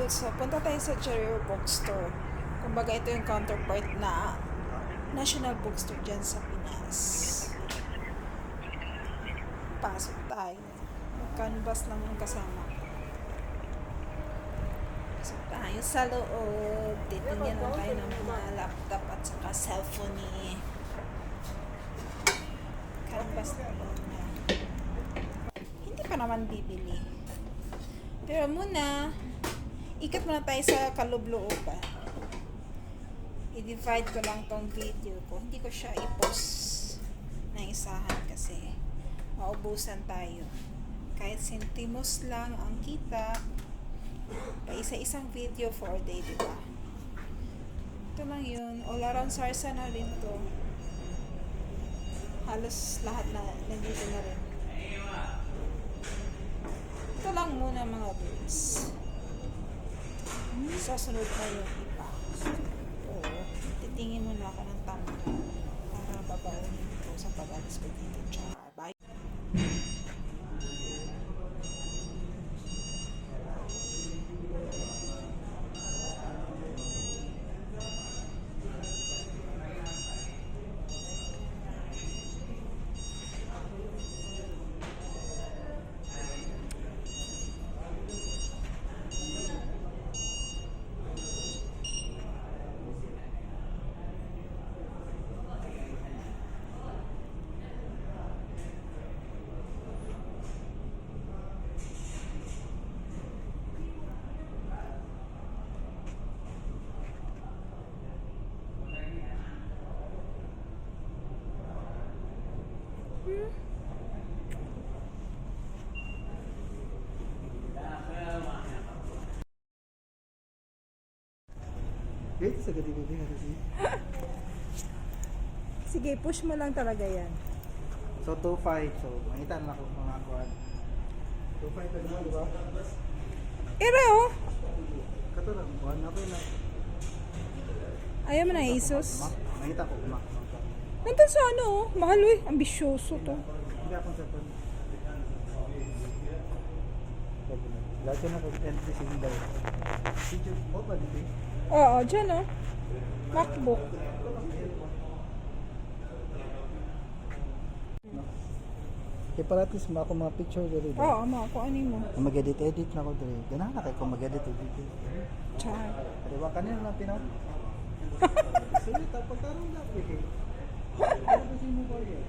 Also, punta tayo sa Cherry Bookstore. Kumbaga ito yung counterpart na National Bookstore dyan sa Pinas. Pasok tayo. Mag-canvas lang yung kasama. Pasok tayo sa loob. Titingnan lang tayo ng mga laptop at saka cellphone ni canvas na muna. Hindi pa naman bibili. Pero muna, ikat muna tayo sa kaloob-looban. I-divide ko lang tong video ko. Hindi ko siya i-post na isahan kasi maubusan tayo. Kahit sentimos lang ang kita, pa isa-isang video for a day, diba? Ito lang yun. All around Sarsa na rin to. Halos lahat na nandito na rin. Ito lang muna mga birds. Sasunod na yung iba. Oo. Titingin muna ako ng tama para babaunin ko sa pag-alis ko dito. Char. Bye. Dito sa gati-gati kasi. Sige, push mo lang talaga yan. So 2.5. So mangitan na ako mga kuan. 2.5 pa naman, di ba? Ere oh! Kato lang, kuan na ko na. Ayaw mo na Asus. Mangita ko kumak. Nandun sa ano oh. Mahal eh. Ambisyoso to. Hindi akong cellphone. Lahat na ko entry single. Feature mo pa dito. Oo, dyan oh. MacBook. Kaya paratis mo ako mga picture dito. Oo, ano mo. Mag-edit na ko dito. Ganahan na kayo kung mag-edit dito. Char. Di ba kanina lang tinaw? Sulit ang pagtarong na. Ano ba si mo ba yan?